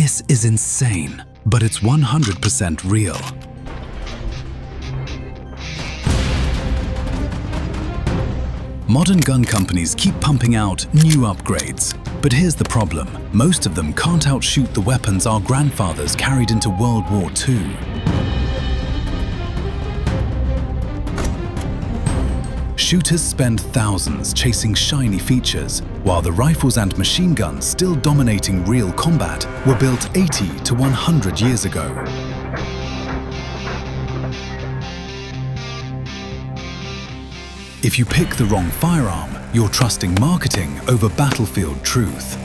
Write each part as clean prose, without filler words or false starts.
This is insane, but it's 100% real. Modern gun companies keep pumping out new upgrades. But here's the problem. Most of them can't outshoot the weapons our grandfathers carried into World War II. Shooters spend thousands chasing shiny features, while the rifles and machine guns still dominating real combat were built 80 to 100 years ago. If you pick the wrong firearm, you're trusting marketing over battlefield truth.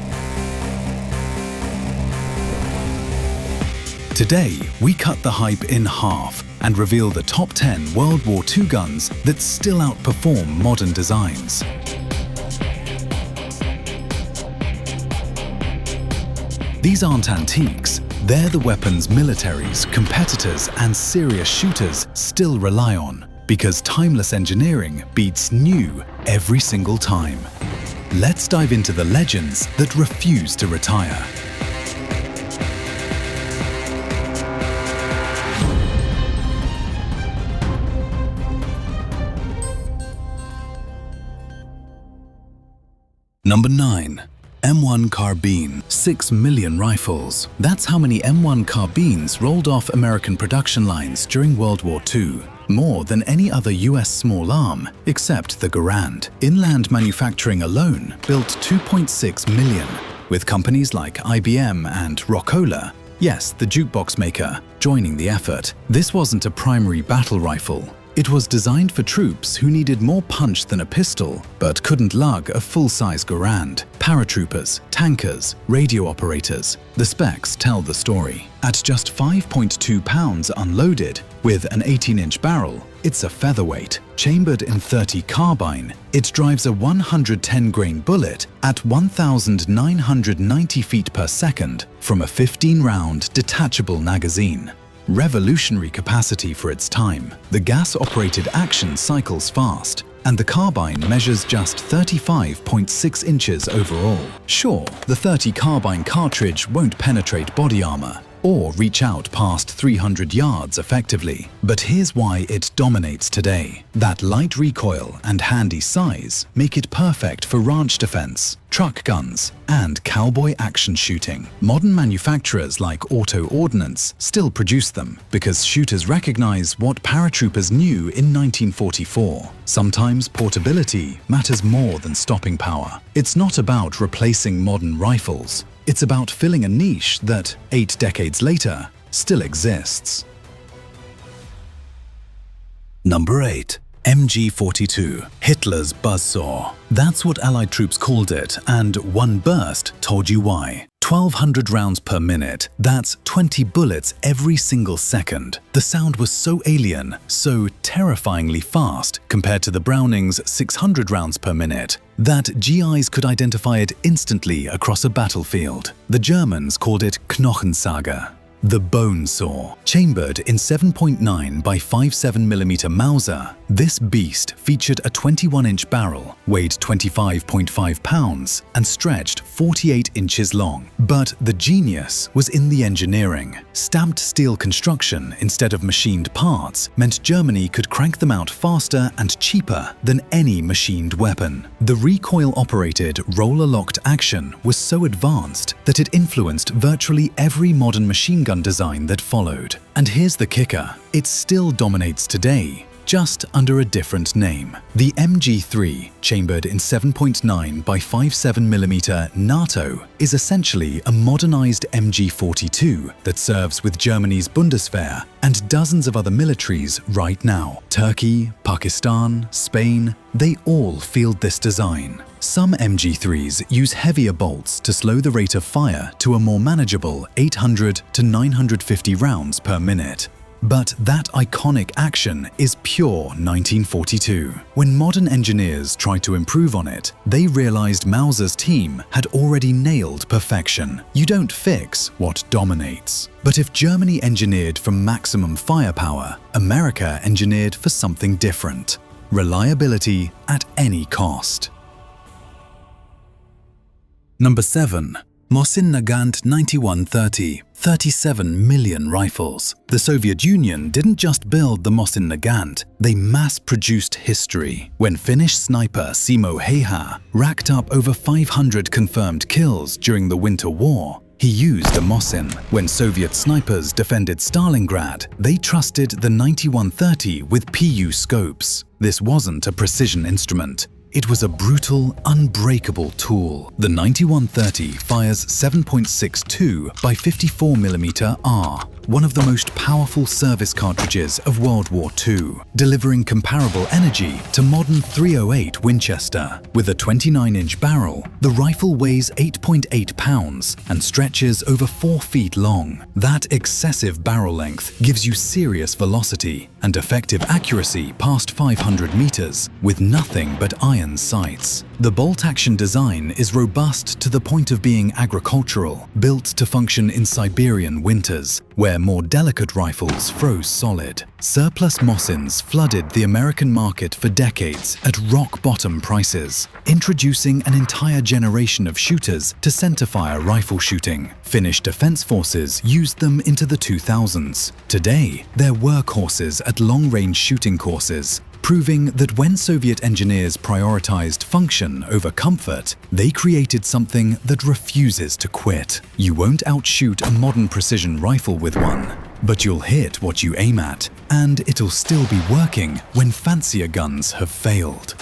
Today, we cut the hype in half and reveal the top 10 World War II guns that still outperform modern designs. These aren't antiques, they're the weapons militaries, competitors, and serious shooters still rely on, because timeless engineering beats new every single time. Let's dive into the legends that refuse to retire. Number 9. M1 Carbine, 6 million rifles. That's how many M1 carbines rolled off American production lines during World War II. More than any other US small arm, except the Garand. Inland manufacturing alone built 2.6 million, with companies like IBM and Rockola, yes, the jukebox maker, joining the effort. This wasn't a primary battle rifle. It was designed for troops who needed more punch than a pistol, but couldn't lug a full-size Garand. Paratroopers, tankers, radio operators. The specs tell the story. At just 5.2 pounds unloaded, with an 18-inch barrel, it's a featherweight. Chambered in .30 carbine, it drives a 110-grain bullet at 1,990 feet per second from a 15-round detachable magazine. Revolutionary capacity for its time. The gas-operated action cycles fast, and the carbine measures just 35.6 inches overall. Sure, the .30 carbine cartridge won't penetrate body armor or reach out past 300 yards effectively. But here's why it dominates today. That light recoil and handy size make it perfect for ranch defense, truck guns, and cowboy action shooting. Modern manufacturers like Auto Ordnance still produce them because shooters recognize what paratroopers knew in 1944. Sometimes portability matters more than stopping power. It's not about replacing modern rifles. It's about filling a niche that, 8 decades later, still exists. Number 8. MG42, Hitler's buzzsaw. That's what Allied troops called it, and one burst told you why. 1,200 rounds per minute, that's 20 bullets every single second. The sound was so alien, so terrifyingly fast compared to the Browning's 600 rounds per minute, that GIs could identify it instantly across a battlefield. The Germans called it Knochensager. The bone saw. Chambered in 7.9 by 5.7mm Mauser, this beast featured a 21-inch barrel, weighed 25.5 pounds, and stretched 48 inches long. But the genius was in the engineering. Stamped steel construction instead of machined parts meant Germany could crank them out faster and cheaper than any machined weapon. The recoil-operated, roller-locked action was so advanced that it influenced virtually every modern machine gun design that followed. And here's the kicker, it still dominates today, just under a different name. The MG3, chambered in 7.9 by 5.7mm NATO, is essentially a modernized MG42 that serves with Germany's Bundeswehr and dozens of other militaries right now. Turkey, Pakistan, Spain, they all field this design. Some MG3s use heavier bolts to slow the rate of fire to a more manageable 800 to 950 rounds per minute. But that iconic action is pure 1942. When modern engineers tried to improve on it, they realized Mauser's team had already nailed perfection. You don't fix what dominates. But if Germany engineered for maximum firepower, America engineered for something different. Reliability at any cost. Number 7. Mosin Nagant 9130, 37 million rifles. The Soviet Union didn't just build the Mosin Nagant, they mass-produced history. When Finnish sniper Simo Heiha racked up over 500 confirmed kills during the Winter War, he used a Mosin. When Soviet snipers defended Stalingrad, they trusted the 9130 with PU scopes. This wasn't a precision instrument. It was a brutal, unbreakable tool. The 9130 fires 7.62 by 54mm R, one of the most powerful service cartridges of World War II, delivering comparable energy to modern .308 Winchester. With a 29-inch barrel, the rifle weighs 8.8 pounds and stretches over 4 feet long. That excessive barrel length gives you serious velocity and effective accuracy past 500 meters with nothing but iron sights. The bolt-action design is robust to the point of being agricultural, built to function in Siberian winters, where more delicate rifles froze solid. Surplus Mosins flooded the American market for decades at rock-bottom prices, introducing an entire generation of shooters to centerfire rifle shooting. Finnish defense forces used them into the 2000s. Today, they're workhorses at long-range shooting courses, proving that when Soviet engineers prioritized function over comfort, they created something that refuses to quit. You won't outshoot a modern precision rifle with one, but you'll hit what you aim at, and it'll still be working when fancier guns have failed.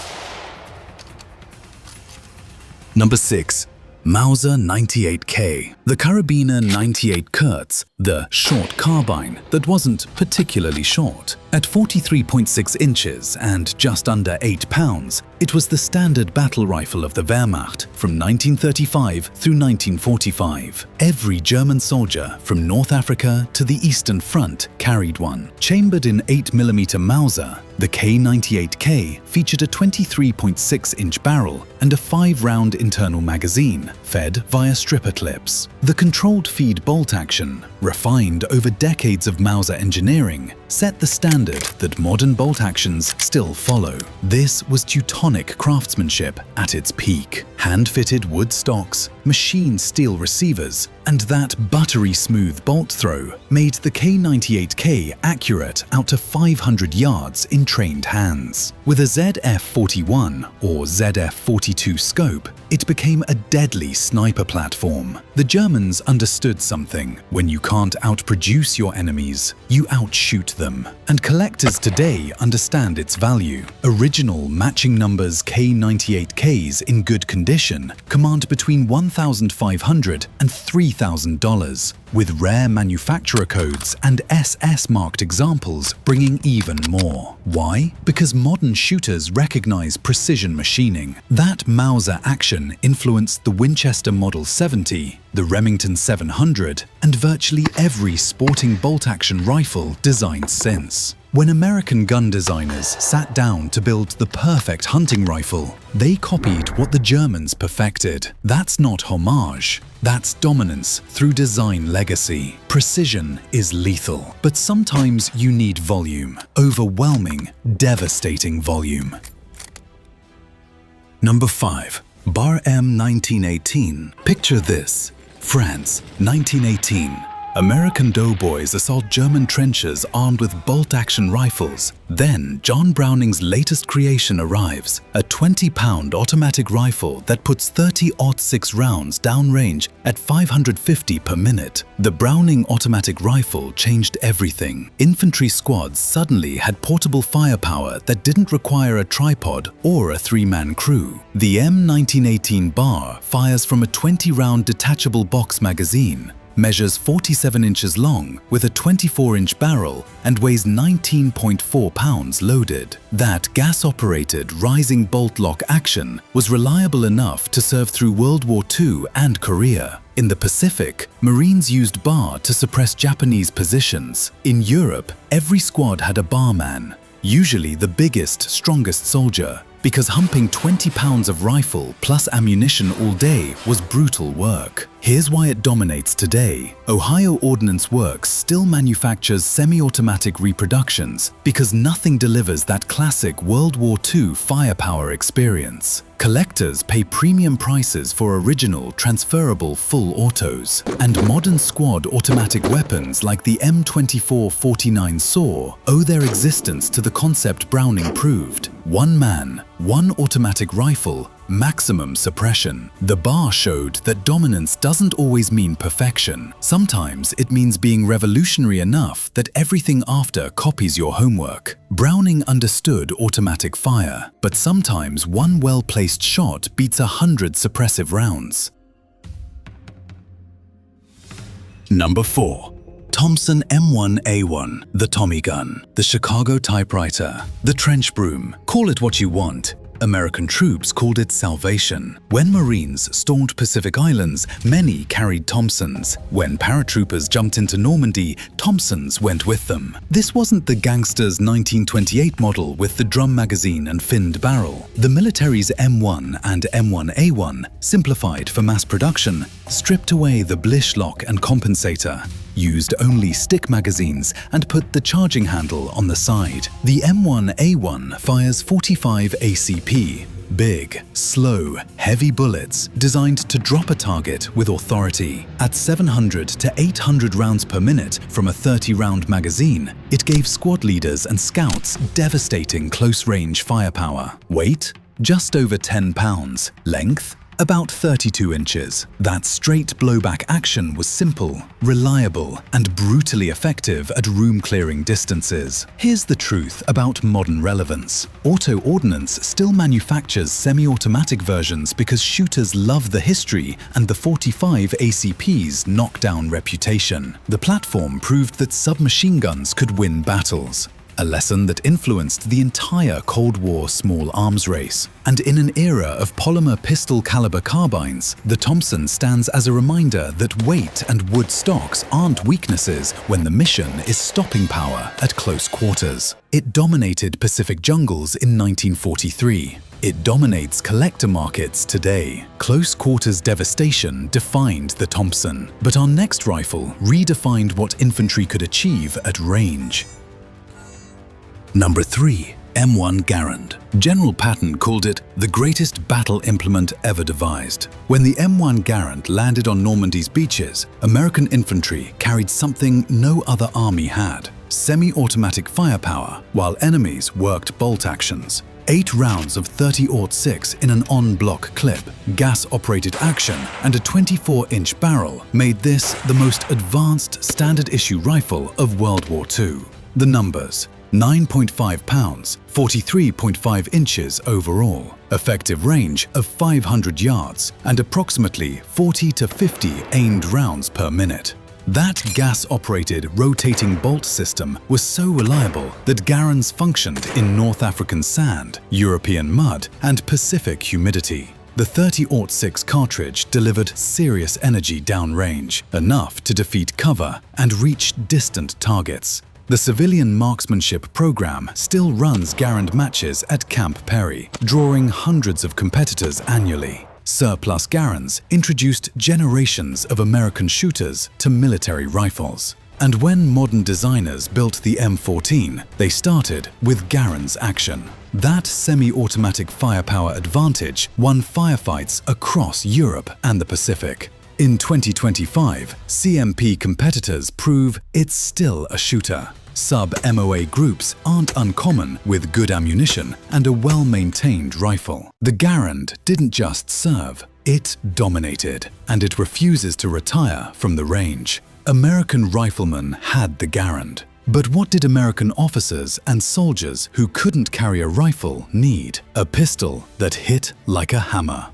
Number 6. Mauser 98K. The Carabiner 98 Kurz, the short carbine that wasn't particularly short. At 43.6 inches and just under 8 pounds, it was the standard battle rifle of the Wehrmacht from 1935 through 1945. Every German soldier from North Africa to the Eastern Front carried one. Chambered in 8mm Mauser, the K98K featured a 23.6-inch barrel and a 5-round internal magazine, fed via stripper clips. The controlled feed bolt action, refined over decades of Mauser engineering, set the standard that modern bolt actions still follow. This was Teutonic craftsmanship at its peak. Hand-fitted wood stocks, machined steel receivers, and that buttery-smooth bolt throw made the K98K accurate out to 500 yards in trained hands. With a ZF-41 or ZF-42 scope, it became a deadly sniper platform. The Germans understood something. When you can't outproduce your enemies, you outshoot them. And collectors today understand its value. Original matching numbers K98Ks in good condition command between $1,500 and $3,000, with rare manufacturer codes and SS-marked examples bringing even more. Why? Because modern shooters recognize precision machining. That Mauser action influenced the Winchester Model 70, the Remington 700, and virtually every sporting bolt-action rifle designed since. When American gun designers sat down to build the perfect hunting rifle, they copied what the Germans perfected. That's not homage. That's dominance through design legacy. Precision is lethal, but sometimes you need volume. Overwhelming, devastating volume. Number 5. Bar M 1918. Picture this. France, 1918. American doughboys assault German trenches armed with bolt-action rifles. Then, John Browning's latest creation arrives, a 20-pound automatic rifle that puts 30-06 rounds downrange at 550 per minute. The Browning automatic rifle changed everything. Infantry squads suddenly had portable firepower that didn't require a tripod or a 3-man crew. The M1918 bar fires from a 20-round detachable box magazine, measures 47 inches long with a 24-inch barrel and weighs 19.4 pounds loaded. That gas-operated rising bolt lock action was reliable enough to serve through World War II and Korea. In the Pacific, Marines used bar to suppress Japanese positions. In Europe, every squad had a barman, usually the biggest, strongest soldier, because humping 20 pounds of rifle plus ammunition all day was brutal work. Here's why it dominates today. Ohio Ordnance Works still manufactures semi-automatic reproductions because nothing delivers that classic World War II firepower experience. Collectors pay premium prices for original, transferable full autos, and modern squad automatic weapons like the M24-49 SAW owe their existence to the concept Browning proved: one man, one automatic rifle, maximum suppression. The bar showed that dominance doesn't always mean perfection. Sometimes it means being revolutionary enough that everything after copies your homework. Browning understood automatic fire, but sometimes one well-placed shot beats 100 suppressive rounds. Number 4. Thompson M1A1, the Tommy gun, the Chicago typewriter, the trench broom. Call it what you want. American troops called it salvation. When Marines stormed Pacific Islands, many carried Thompsons. When paratroopers jumped into Normandy, Thompsons went with them. This wasn't the gangster's 1928 model with the drum magazine and finned barrel. The military's M1 and M1A1, simplified for mass production, stripped away the blish lock and compensator, used only stick magazines, and put the charging handle on the side. The M1A1 fires 45 ACP. Big, slow, heavy bullets designed to drop a target with authority. At 700 to 800 rounds per minute from a 30-round magazine, it gave squad leaders and scouts devastating close-range firepower. Weight? Just over 10 pounds. Length? About 32 inches. That straight blowback action was simple, reliable, and brutally effective at room-clearing distances. Here's the truth about modern relevance. Auto Ordnance still manufactures semi-automatic versions because shooters love the history and the 45 ACP's knockdown reputation. The platform proved that submachine guns could win battles. A lesson that influenced the entire Cold War small arms race. And in an era of polymer pistol-caliber carbines, the Thompson stands as a reminder that weight and wood stocks aren't weaknesses when the mission is stopping power at close quarters. It dominated Pacific jungles in 1943. It dominates collector markets today. Close quarters devastation defined the Thompson, but our next rifle redefined what infantry could achieve at range. Number 3. M1 Garand. General Patton called it the greatest battle implement ever devised. When the M1 Garand landed on Normandy's beaches, American infantry carried something no other army had: semi-automatic firepower, while enemies worked bolt actions. 8 rounds of 30-06 in an en-bloc clip, gas-operated action, and a 24-inch barrel made this the most advanced standard-issue rifle of World War II. The numbers: 9.5 pounds, 43.5 inches overall, effective range of 500 yards, and approximately 40 to 50 aimed rounds per minute. That gas-operated rotating bolt system was so reliable that Garands functioned in North African sand, European mud, and Pacific humidity. The 30-06 cartridge delivered serious energy downrange, enough to defeat cover and reach distant targets. The civilian marksmanship program still runs Garand matches at Camp Perry, drawing hundreds of competitors annually. Surplus Garands introduced generations of American shooters to military rifles. And when modern designers built the M14, they started with Garand's action. That semi-automatic firepower advantage won firefights across Europe and the Pacific. In 2025, CMP competitors prove it's still a shooter. Sub-MOA groups aren't uncommon with good ammunition and a well-maintained rifle. The Garand didn't just serve, it dominated, and it refuses to retire from the range. American riflemen had the Garand. But what did American officers and soldiers who couldn't carry a rifle need? A pistol that hit like a hammer.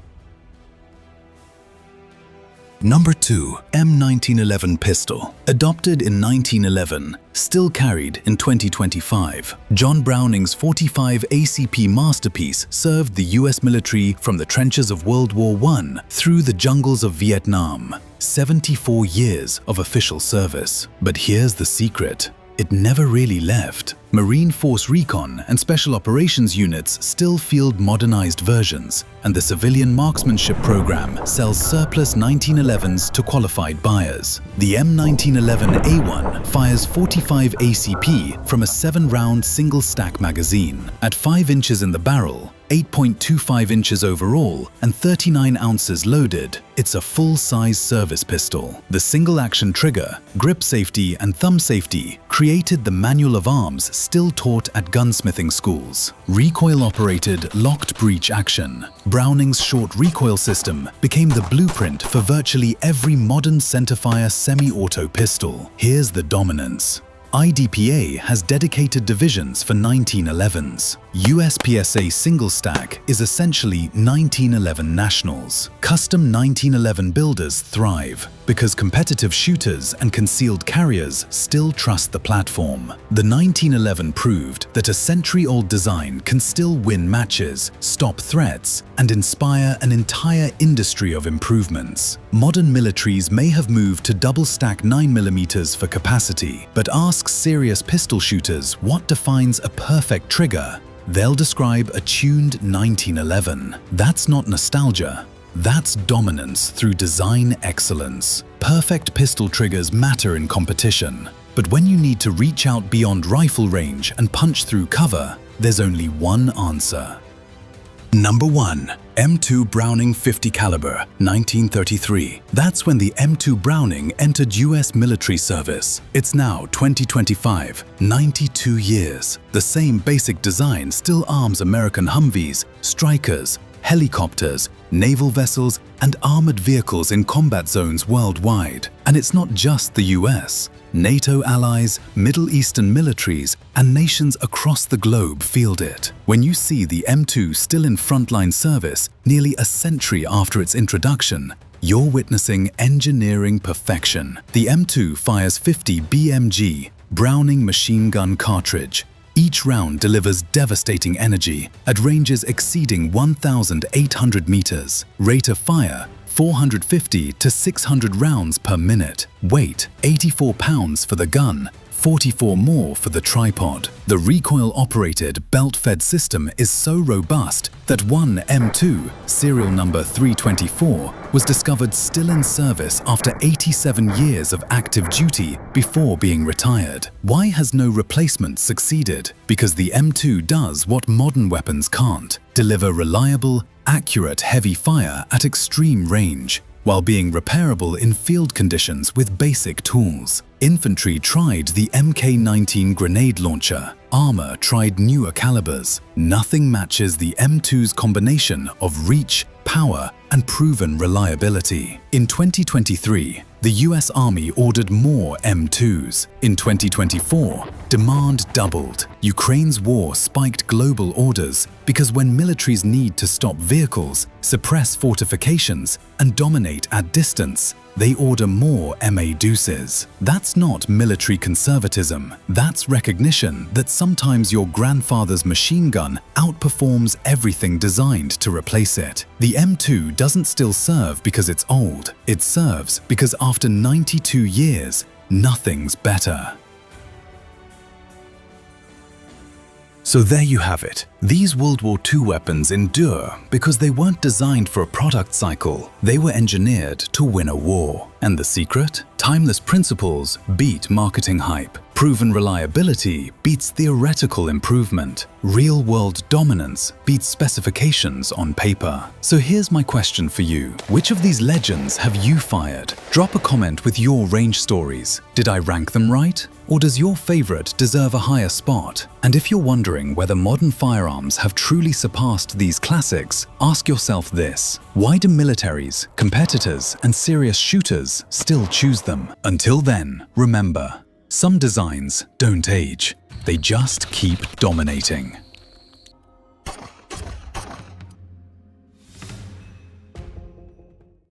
Number 2. M1911 pistol. Adopted in 1911, still carried in 2025. John Browning's 45 ACP masterpiece served the US military from the trenches of World War I through the jungles of Vietnam. 74 years of official service. But here's the secret: it never really left. Marine Force Recon and Special Operations units still field modernized versions, and the civilian marksmanship program sells surplus 1911s to qualified buyers. The M1911A1 fires 45 ACP from a 7-round single-stack magazine. At 5 inches in the barrel, 8.25 inches overall, and 39 ounces loaded, it's a full-size service pistol. The single-action trigger, grip safety, and thumb safety created the manual of arms still taught at gunsmithing schools. Recoil-operated locked breech action. Browning's short recoil system became the blueprint for virtually every modern centerfire semi-auto pistol. Here's the dominance. IDPA has dedicated divisions for 1911s. USPSA single stack is essentially 1911 nationals. Custom 1911 builders thrive because competitive shooters and concealed carriers still trust the platform. The 1911 proved that a century-old design can still win matches, stop threats, and inspire an entire industry of improvements. Modern militaries may have moved to double-stack 9mm for capacity, but ask serious pistol shooters what defines a perfect trigger. They'll describe a tuned 1911. That's not nostalgia. That's dominance through design excellence. Perfect pistol triggers matter in competition, but when you need to reach out beyond rifle range and punch through cover, there's only one answer. Number 1. M2 Browning 50 caliber, 1933. That's when the M2 Browning entered US military service. It's now 2025, 92 years. The same basic design still arms American Humvees, Strykers, helicopters, naval vessels, and armored vehicles in combat zones worldwide. And it's not just the US. NATO allies, Middle Eastern militaries, and nations across the globe field it. When you see the M2 still in frontline service nearly a century after its introduction, you're witnessing engineering perfection. The M2 fires 50 BMG, Browning machine gun cartridge. Each round delivers devastating energy at ranges exceeding 1,800 meters. Rate of fire, 450 to 600 rounds per minute. Weight, 84 pounds for the gun, 44 more for the tripod. The recoil-operated, belt-fed system is so robust that one M2, serial number 324, was discovered still in service after 87 years of active duty before being retired. Why has no replacement succeeded? Because the M2 does what modern weapons can't: deliver reliable, accurate heavy fire at extreme range, while being repairable in field conditions with basic tools. Infantry tried the Mk19 grenade launcher. Armor tried newer calibers. Nothing matches the M2's combination of reach, power, and proven reliability. In 2023, the US Army ordered more M2s. In 2024, demand doubled. Ukraine's war spiked global orders because when militaries need to stop vehicles, suppress fortifications, and dominate at distance, they order more MA Deuces. That's not military conservatism. That's recognition that sometimes your grandfather's machine gun outperforms everything designed to replace it. The M2 doesn't still serve because it's old. It serves because after 92 years, nothing's better. So there you have it. These World War II weapons endure because they weren't designed for a product cycle. They were engineered to win a war. And the secret? Timeless principles beat marketing hype. Proven reliability beats theoretical improvement. Real-world dominance beats specifications on paper. So here's my question for you. Which of these legends have you fired? Drop a comment with your range stories. Did I rank them right? Or does your favorite deserve a higher spot? And if you're wondering whether modern firearms have truly surpassed these classics, ask yourself this: why do militaries, competitors, and serious shooters still choose them? Until then, remember, some designs don't age. They just keep dominating.